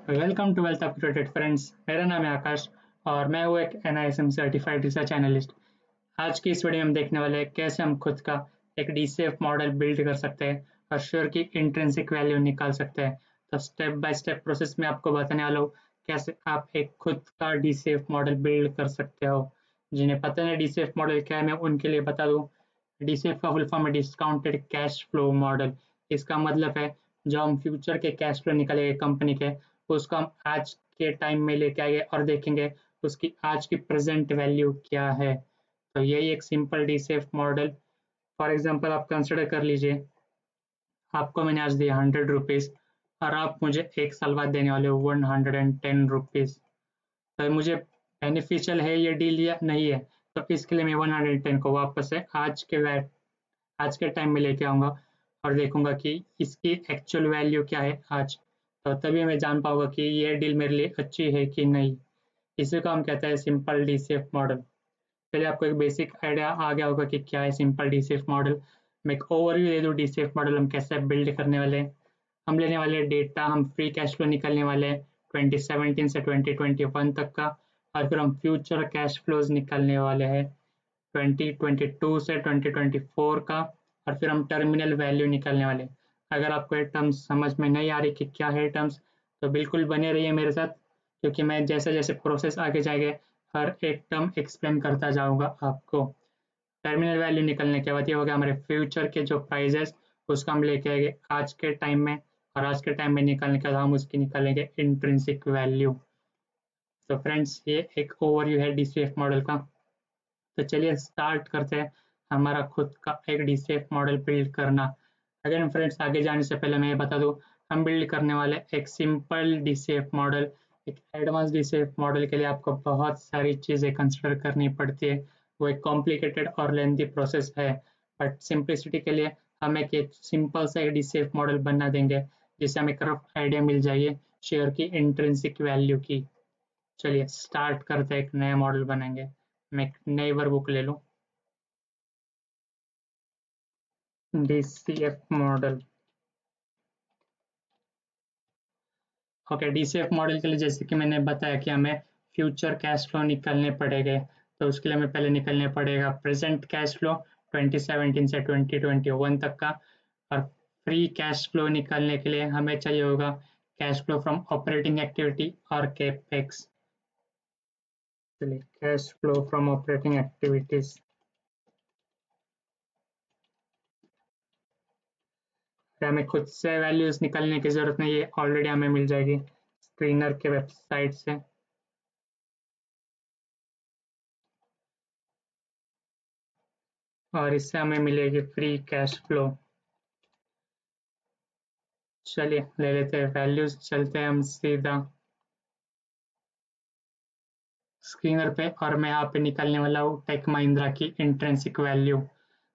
Welcome to wealth upgraded friends. मेरा नाम है आकाश और मैं हूँ एक NISM सर्टिफाइड रिसर्च एनालिस्ट। आज की इस वीडियो में हम देखने वाले हैं कैसे हम खुद का एक DCF मॉडल बिल्ड कर सकते हैं और शेयर की इंट्रिंसिक वैल्यू निकाल सकते हैं। तो स्टेप बाय स्टेप प्रोसेस में आपको बताने वाला हूँ कैसे आप एक खुद का DCF मॉडल बिल्ड कर सकते हो। जिन्हें पता नहीं DCF मॉडल क्या है, मैं उनके लिए बता दूँ। DCF का फुल फॉर्म है डिस्काउंटेड कैश फ्लो मॉडल। इसका मतलब है जो हम फ्यूचर के कैश फ्लो निकालेंगे कंपनी के, उसको हम आज के टाइम में लेके आएंगे और देखेंगे उसकी आज की प्रेजेंट वैल्यू क्या है। तो यही एक simple DCF model. For example आप कंसिडर कर लीजिए, आपको मैंने आज दिया 100 रुपीज़ और आप मुझे एक साल बाद देने वाले हो 110 रुपीज़। तो मुझे बेनिफिशियल है ये डील या नहीं है? तो इसके लिए मैं 110 को वापस से आज के टाइम में लेके आऊँगा और देखूंगा कि इसकी एक्चुअल वैल्यू क्या है आज। तो तभी मैं जान पाऊंगा कि ये डील मेरे लिए अच्छी है कि नहीं। इसी को हम कहते हैं सिंपल DCF मॉडल। चलिए, आपको एक बेसिक आइडिया आ गया होगा कि क्या है सिंपल DCF मॉडल। मैं एक ओवरव्यू दे दूँ DCF मॉडल हम कैसे बिल्ड करने वाले हैं। हम लेने वाले डेटा, हम फ्री कैश फ्लो निकलने वाले हैं 2017 से 2021 तक का, और फिर हम फ्यूचर कैश फ्लोज निकलने वाले हैं 2022 से 2024 का, और फिर हम टर्मिनल वैल्यू निकालने वाले हैं। अगर आपको ये टर्म्स समझ में नहीं आ रही कि क्या है टर्म्स, तो बिल्कुल बने रहिए मेरे साथ, क्योंकि मैं जैसे जैसे प्रोसेस आगे जाएंगे हर एक टर्म एक्सप्लेन करता जाऊंगा आपको। टर्मिनल वैल्यू निकलने के बाद ये हो गया हमारे फ्यूचर के जो प्राइजेस, उसको हम लेके आएंगे आज के टाइम में, और आज के टाइम में निकालने के बाद हम उसकी निकालेंगे इंट्रिंसिक वैल्यू। तो फ्रेंड्स, ये एक ओवरव्यू है DCF मॉडल का। तो चलिए स्टार्ट करते हैं हमारा खुद का एक DCF मॉडल बिल्ड करना। अगेन फ्रेंड्स, आगे जाने से पहले मैं ये बता दूं, हम बिल्ड करने वाले एक सिंपल DCF मॉडल। एक एडवांस DCF मॉडल के लिए आपको बहुत सारी चीज़ें कंसिडर करनी पड़ती है। वो एक कॉम्प्लिकेटेड और लेंथी प्रोसेस है, बट सिंपलिसिटी के लिए हम एक सिंपल सा एक DCF मॉडल बना देंगे जिससे हमें एक रफ आइडिया मिल जाइए शेयर की इंट्रिंसिक वैल्यू की। चलिए स्टार्ट करते हैं, एक नया मॉडल बनाएंगे। मैं एक नई वर्कबुक ले लूँ। DCF model. Okay, DCF model के लिए जैसे कि मैंने बताया कि हमें फ्यूचर कैश फ्लो निकालने पड़ेंगे। तो उसके लिए हमें पहले निकलने पड़ेगा प्रेजेंट कैश फ्लो 2017 से 2021 तक का, और फ्री कैश फ्लो निकालने के लिए हमें चाहिए होगा cash flow from operating activity और कैपेक्स। चलिए, cash flow from operating activities. हमें खुद से वैल्यूज निकालने की जरूरत नहीं है, ऑलरेडी हमें मिल जाएगी स्क्रीनर के वेबसाइट से। और इससे हमें मिलेगी फ्री कैश फ्लो। चलिए ले लेते हैं वैल्यूज, चलते हैं हम सीधा स्क्रीनर पे, और मैं यहाँ पे निकालने वाला हूँ टेक महिंद्रा की इंट्रिंसिक वैल्यू।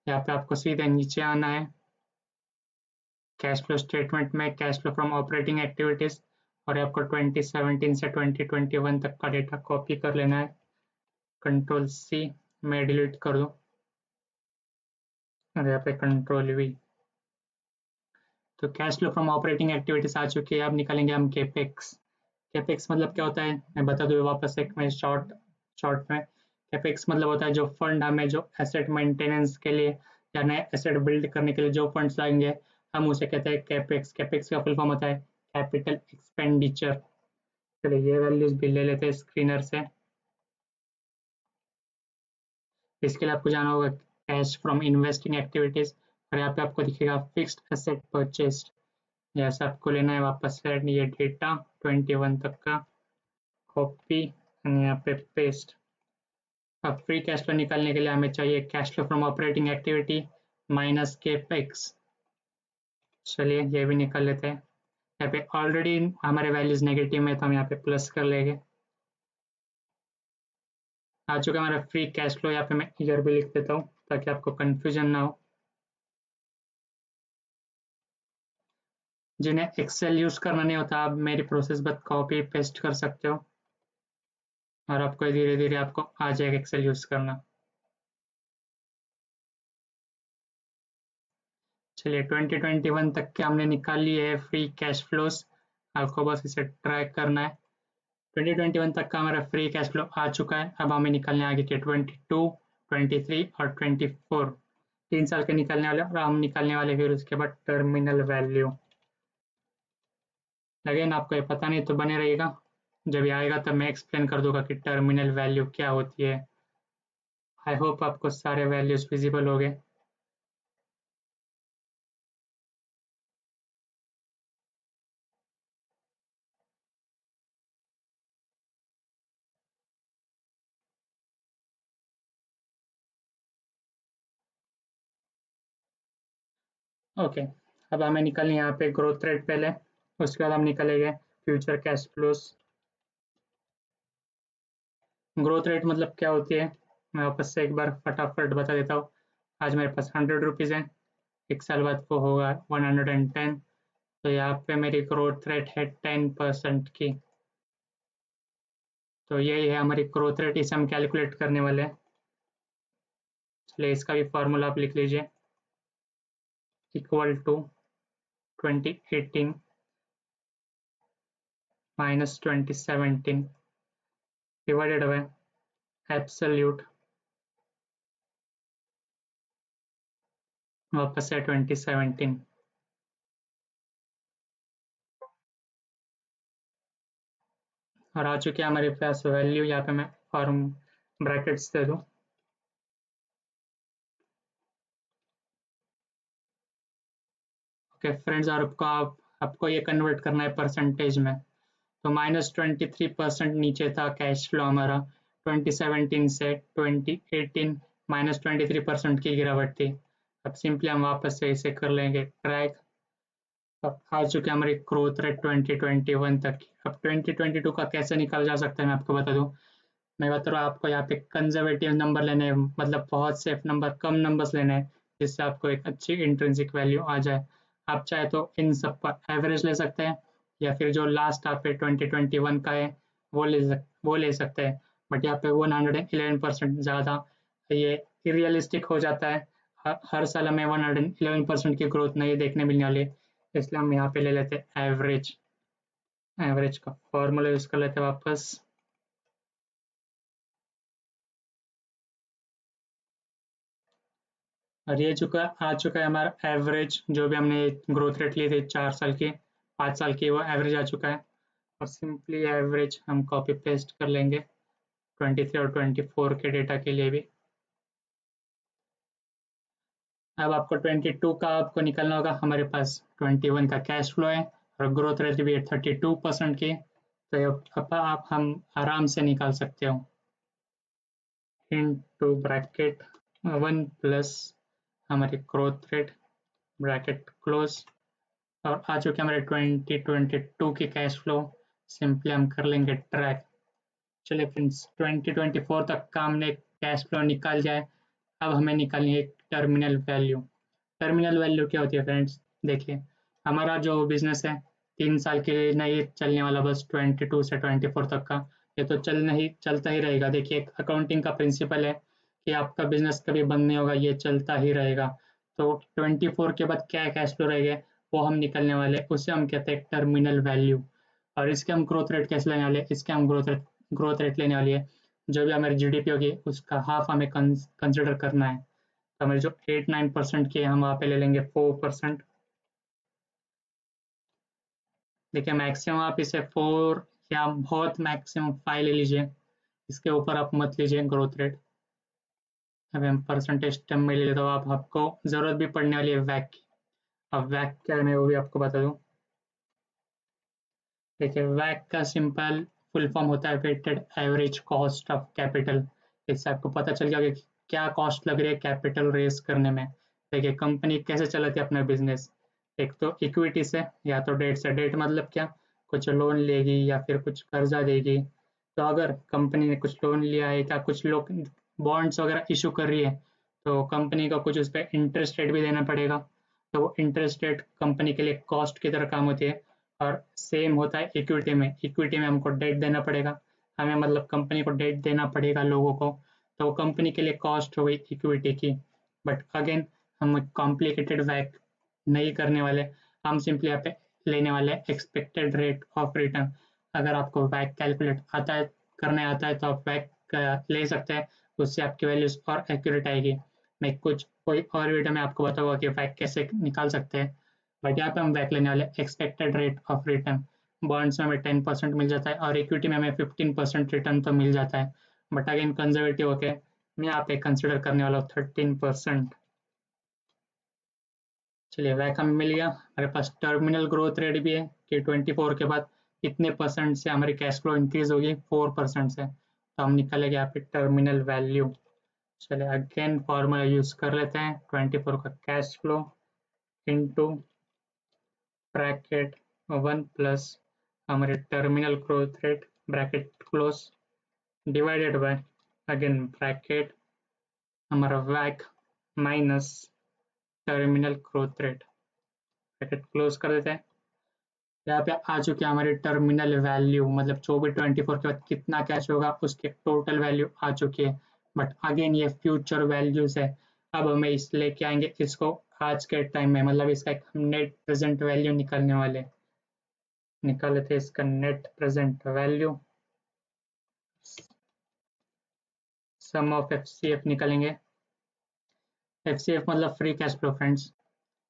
यहाँ पे आपको सीधे नीचे आना है, कैश फ्लो स्टेटमेंट में cash flow from operating activities, और आपको 2017 से 2021 तक का डेटा कॉपी कर लेना है। Ctrl+C, मैं डिलीट कर दूँ, और यहाँ पे Ctrl+V। तो cash flow from operating activities आ चुकी है। अब निकालेंगे हम केपेक्स। कैपेक्स मतलब क्या होता है, मैं बता दूँ वापस एक मैं शॉर्ट शॉर्ट में। कैपेक्स मतलब होता है जो फंड हमें जो एसेट मेंटेनेंस के लिए या नए एसेट बिल्ड करने के लिए जो फंड्स लगेंगे, हम उसे कहते हैं कैपेक्स। कैपेक्स का फुल फॉर्म होता है कैपिटल एक्सपेंडिचर। चलिए ये वैल्यूज भी ले लेते हैं स्क्रीनर से। इसके लिए आपको जाना होगा कैश फ्रॉम इन्वेस्टिंग एक्टिविटीज, और यहाँ पे आपको दिखेगा फिक्स्ड एसेट परचेस्ड। जैसे आपको लेना है वापस से ये डेटा 21 तक का, कॉपी यहाँ पे पेस्ट। अब फ्री कैश फ्लो निकालने के लिए हमें चाहिए cash flow from operating activity minus capex. चलिए ये भी निकाल लेते हैं। यहाँ पे ऑलरेडी हमारे वैल्यूज नेगेटिव में, तो हम यहाँ पे प्लस कर लेंगे। आ चुका हमारा फ्री कैश फ्लो। यहाँ पे मैं ईयर भी लिख देता हूँ ताकि आपको कंफ्यूजन ना हो। जिन्हें एक्सेल यूज करना नहीं होता, आप मेरी प्रोसेस बस कॉपी पेस्ट कर सकते हो, और आपको धीरे धीरे आपको आ जाएगा एक्सेल यूज करना। चलिए 2021 तक के हमने निकाल लिए है फ्री कैश फ्लोज। आपको बस इसे ट्रैक करना है। 2021 तक का हमारा फ्री कैश फ्लो आ चुका है। अब हमें निकलने आगे के 22, 23 और 24 3 साल के निकलने वाले, और हम निकलने वाले फिर उसके बाद टर्मिनल वैल्यू। अगेन आपको ये पता नहीं तो बने रहेगा, जब ये आएगा तब मैं एक्सप्लेन कर दूंगा कि टर्मिनल वैल्यू क्या होती है। आई होप आपको सारे वैल्यूज विजिबल हो गए। ओके, अब हमें निकलनी यहाँ पे ग्रोथ रेट पहले, उसके बाद हम निकलेंगे future cash flows. Growth rate मतलब क्या होती है, मैं वापस से एक बार फटाफट बता देता हूँ। आज मेरे पास 100 रुपीज़ है, एक साल बाद वो होगा 110, तो यहाँ पे मेरी ग्रोथ रेट है 10% की। तो यही है हमारी ग्रोथ रेट, इसे हम कैलकुलेट करने वाले हैं। चलिए इसका भी फॉर्मूला आप लिख लीजिए, equal to 2018 minus 2017 divided by absolute, वापस से 2017। और आ चुके हैं हमारे पास वैल्यू, यहाँ पे मैं फॉर्म ब्रैकेट्स दे दूँ। ओके फ्रेंड्स, और आपको ये कन्वर्ट करना है परसेंटेज में। तो -23% नीचे था कैश फ्लो हमारा, 2017 से 2018 -23% की गिरावट थी। अब सिंपली हम वापस से इसे कर लेंगे ट्रैक। अब आ चुके हमारी ग्रोथ रेट 2021 तक की। अब 2022 का कैसे निकाला जा सकता है मैं आपको बता दूं। मैं बता रहा हूँ आपको यहाँ पे कंजर्वेटिव नंबर लेने हैं, मतलब बहुत सेफ नंबर, कम नंबर्स लेने हैं, जिससे आपको एक अच्छी इंट्रिंसिक वैल्यू आ जाए। आप चाहे तो इन सब पर एवरेज ले सकते हैं, या फिर जो लास्ट आप पे 2021 का है वो ले सकते हैं। बट यहाँ पे 111% ज़्यादा ये इरियलिस्टिक हो जाता है। हर साल हमें 111% की ग्रोथ नहीं देखने मिलने वाली है, इसलिए हम यहाँ पे ले लेते हैं एवरेज। एवरेज का फॉर्मूला यूज कर लेते हैं वापस। और ये आ चुका है हमारा एवरेज, जो भी हमने ग्रोथ रेट लिए थे 4 साल की, 5 साल की, वो एवरेज आ चुका है। और सिंपली एवरेज हम कॉपी पेस्ट कर लेंगे 23 और 24 के डेटा के लिए भी। अब आपको 22 का आपको निकलना होगा। हमारे पास 21 का कैश फ्लो है और ग्रोथ रेट भी है 32% की, तो अब आप हम आराम से निकाल सकते हो। इनटू ब्रैकेट 1 प्लस हमारी ग्रोथ रेट, ब्रैकेट क्लोज। और आ चुके हमारे 2022 की कैश फ्लो, सिंपली हम कर लेंगे ट्रैक। चलिए फ्रेंड्स, 2024 तक का हमने कैश फ्लो निकाल जाए। अब हमें निकालनी है टर्मिनल वैल्यू। टर्मिनल वैल्यू क्या होती है फ्रेंड्स, देखिए हमारा जो बिजनेस है 3 साल के लिए नहीं चलने वाला, बस 22 से 24 तक का। ये तो चलता ही रहेगा। देखिए एक अकाउंटिंग का प्रिंसिपल है कि आपका बिजनेस कभी बंद नहीं होगा, ये चलता ही रहेगा। तो 24 के बाद क्या कैश फ्लो रहेगा वो हम निकलने वाले, उसे हम कहते हैं टर्मिनल वैल्यू। और इसके हम ग्रोथ रेट कैसे लेने वाले, इसके हम ग्रोथ रेट लेने वाली है, जो भी हमारी जीडीपी होगी उसका हाफ हमें कंसिडर करना है। तो हमारे जो 8-9% के हम वहाँ पे ले लेंगे 4%। देखिए मैक्सिमम आप इसे 4 या बहुत मैक्सिमम 5 ले लीजिए, इसके ऊपर आप मत लीजिए ग्रोथ रेट। अभी हम परसेंटेज टर्म में ले लेते हो, आप आपको ज़रूरत भी पड़ने वाली है वैक की। अब वैक क्या है मैं वो भी आपको बता दूँ। देखिए वैक का सिंपल फुल फॉर्म होता है weighted average cost of capital. इससे आपको पता चल जाएगा कि क्या कॉस्ट लग रही है कैपिटल रेज करने में। देखिए कंपनी कैसे चलाती है अपना बिजनेस, एक तो इक्विटी से या तो डेट से। डेट मतलब क्या, कुछ लोन लेगी या फिर कुछ कर्जा देगी। तो अगर कंपनी ने कुछ लोन लिया है या कुछ लोग बॉन्ड्स वगैरह इशू कर रही है, तो कंपनी को कुछ उस पर इंटरेस्ट रेट भी देना पड़ेगा। तो वो इंटरेस्ट रेट कंपनी के लिए कॉस्ट की तरह काम होती है। और सेम होता है इक्विटी में। इक्विटी में हमको डेट देना पड़ेगा, हमें मतलब कंपनी को डेट देना पड़ेगा लोगों को। तो वो कंपनी के लिए कॉस्ट हो गई इक्विटी की। बट अगेन हम कॉम्प्लिकेटेड वैक नहीं करने वाले, हम सिंपली यहाँ पे लेने वाले एक्सपेक्टेड रेट ऑफ रिटर्न। अगर आपको वैक कैलकुलेट आता है करने आता है तो आप वैक ले सकते हैं, उससे आपकी वैल्यूज और एक्यूरेट आएगी। मैं कोई और वीडियो में आपको बताऊंगा कि वैक कैसे निकाल सकते हैं, बट यहाँ पे हम वैक लेने वाले expected rate of return. Bonds में हमें 10% मिल जाता है और इक्विटी में हमें 15% रिटर्न तो मिल जाता है, बट अगेन कंजर्वेटिव होके मैं यहाँ पे कंसिडर करने वाला हूँ 13%। चलिए वैक हमें मिल गया। हमारे पास टर्मिनल ग्रोथ रेट भी है कि 24 के बाद कितने परसेंट से हमारी कैश फ्लो इंक्रीज होगी, 4% से, तो हम निकालेंगे यहाँ पे टर्मिनल वैल्यू। चलिए अगेन फॉर्मूला यूज कर लेते हैं, 24 का cash flow into bracket 1 plus हमारे terminal growth rate bracket close divided by again bracket हमारा वैक minus terminal growth rate, bracket close कर देते हैं। यहाँ पे आ चुकी है हमारी टर्मिनल वैल्यू, मतलब 24 के बाद कितना कैश होगा उसके टोटल वैल्यू आ चुकी है, बट अगेन ये फ्यूचर वैल्यूज है। अब हमें इस लेके आएंगे इसको आज के टाइम में, मतलब इसका एक नेट प्रेजेंट वैल्यू निकालने वाले, निकाल लेते इसका net present value. Sum of FCF निकालेंगे, एफसीएफ मतलब फ्री कैश फ्लो फ्रेंड्स।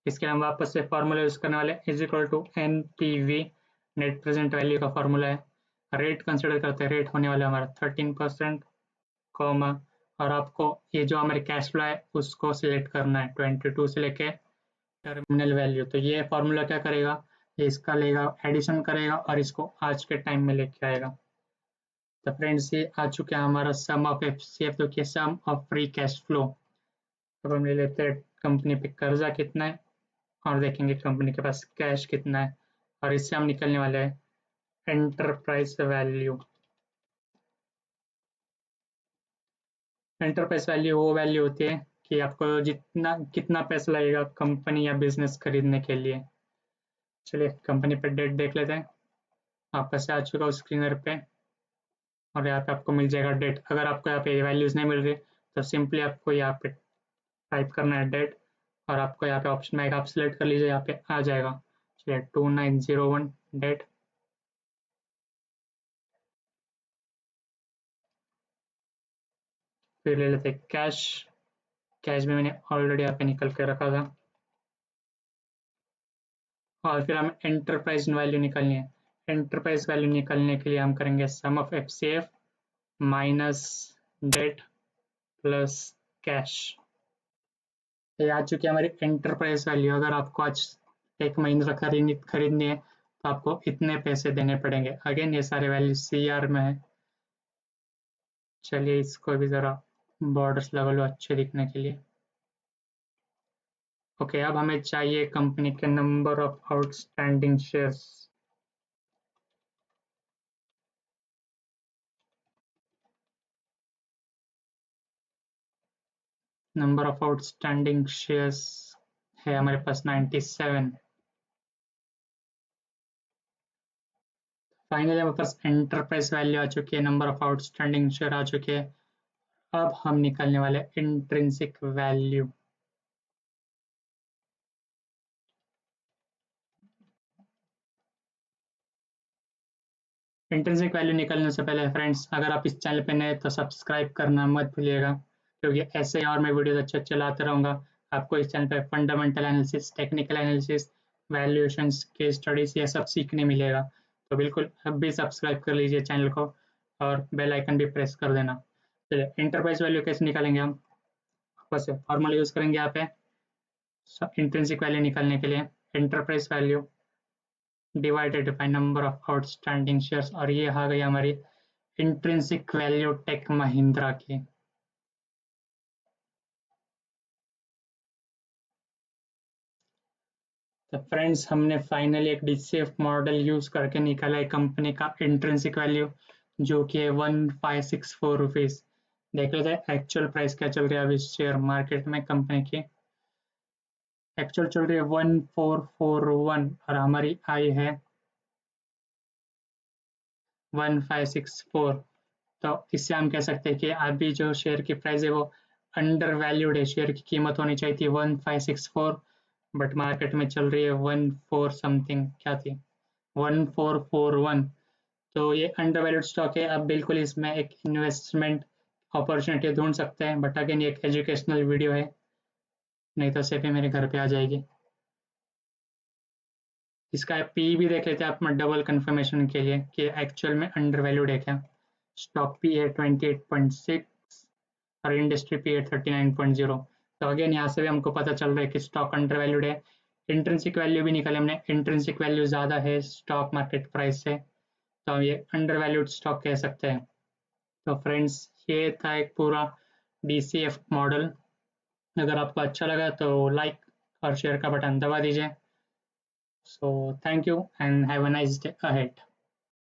इसके लिए हम वापस से फॉर्मूला यूज करने वाले is equal to NPV, net present value का फॉर्मूला है। रेट कंसिडर करते हैं, रेट होने वाला हमारा 13%, कॉमा, और आपको ये जो हमारे कैश फ्लो है उसको सिलेक्ट करना है 22 से लेके टर्मिनल वैल्यू। तो ये फॉर्मूला क्या करेगा, ये इसका लेगा एडिशन करेगा और इसको आज के टाइम में लेके आएगा। तो फ्रेंड्स ये आ चुका है हमारा सम ऑफ एफसीएफ, तो क्या सम ऑफ फ्री कैश फ्लो। अब हम ले लेते हैं कंपनी पे कर्जा कितना है और देखेंगे कंपनी के पास कैश कितना है, और इससे हम निकलने वाले हैं एंटरप्राइज वैल्यू। एंटरप्राइज वैल्यू वो वैल्यू होती है कि आपको जितना कितना पैसा लगेगा कंपनी या बिजनेस खरीदने के लिए। चलिए कंपनी पे डेट देख लेते हैं, वापस से आ चुका हूँ स्क्रीनर पे, और यहाँ पे आपको मिल जाएगा डेट। अगर आपको यहाँ पे वैल्यूज नहीं मिल रही तो सिंपली आपको यहाँ पे टाइप करना है डेट, और आपको यहाँ पे ऑप्शन में आप सिलेक्ट कर लीजिए, यहाँ पे आ जाएगा। चलिए 2901 डेट, फिर ले लेते हैं कैश। कैश भी मैंने ऑलरेडी यहाँ पे निकल के रखा था, और फिर हमें एंटरप्राइज वैल्यू निकालनी है। एंटरप्राइज वैल्यू निकालने के लिए हम करेंगे sum of FCF minus debt plus cash. ये आ चुकी है हमारी एंटरप्राइज वैल्यू। अगर आपको आज एक महीने तक खरीदनी है तो आपको इतने पैसे देने पड़ेंगे। अगेन ये सारे वैल्यू सीआर में है। चलिए इसको भी ज़रा बॉर्डर्स लगा लो अच्छे दिखने के लिए। ओके, अब हमें चाहिए कंपनी के number of outstanding shares. Number of outstanding shares है हमारे पास 97। फाइनली हमारे पास एंटरप्राइज वैल्यू आ चुकी है, नंबर ऑफ आउटस्टैंडिंग शेयर आ चुके हैं। अब हम निकालने वाले इंट्रिंसिक वैल्यू। इंट्रिंसिक वैल्यू निकलने से पहले फ्रेंड्स, अगर आप इस चैनल पे नए तो सब्सक्राइब करना मत भूलिएगा, क्योंकि ऐसे और मैं वीडियोस अच्छे अच्छे लाते रहूँगा। आपको इस चैनल पे fundamental analysis, technical analysis, valuations, case studies ये सब सीखने मिलेगा। तो बिल्कुल अब भी सब्सक्राइब कर लीजिए चैनल को और बेल आइकन भी प्रेस कर देना। चलिए इंटरप्राइज वैल्यू कैसे निकालेंगे हम, वापस से फॉर्मूला यूज़ करेंगे यहाँ पे इंट्रिंसिक वैल्यू निकालने के लिए। Enterprise value divided by number of outstanding shares, और ये आ गई हमारी इंट्रिंसिक वैल्यू टेक महिंद्रा की। तो फ्रेंड्स हमने फाइनली एक डीसीएफ मॉडल यूज करके निकाला है कंपनी का इंट्रिंसिक वैल्यू, जो कि है 1564 रुपीज। देख लेते हैं एक्चुअल प्राइस क्या चल रहा है अभी शेयर मार्केट में कंपनी की। एक्चुअल चल रही है 1441 और हमारी आई है 1564। तो इससे हम कह सकते हैं कि अभी जो शेयर की प्राइस है वो अंडर वैल्यूड है, शेयर की कीमत होनी चाहिए थी 1564, बट मार्केट में चल रही है 14 समथिंग, क्या थी 1441। तो ये अंडर वैल्यूड स्टॉक है। अब बिल्कुल इसमें एक इन्वेस्टमेंट अपॉर्चुनिटी ढूंढ सकते हैं, बट अगेन ये एक एजुकेशनल वीडियो है, नहीं तो सेफी मेरे घर पे आ जाएगी। इसका पी भी देख लेते हैं आप डबल कंफर्मेशन के लिए कि एक्चुअल में अंडर वैल्यूड है क्या। स्टॉक पी है 28.6 और इंडस्ट्री पी है 39.0। तो अगेन यहाँ से भी हमको पता चल रहा है कि स्टॉक अंडर वैल्यूड है। इंट्रिंसिक वैल्यू भी निकाले हमने, इंट्रिंसिक वैल्यू ज़्यादा है स्टॉक मार्केट प्राइस से, तो हम ये अंडर वैल्यूड स्टॉक कह सकते हैं। तो फ्रेंड्स, ये था एक पूरा DCF मॉडल। अगर आपको अच्छा लगा तो लाइक और शेयर का बटन दबा दीजिए। So thank you and have a nice day ahead.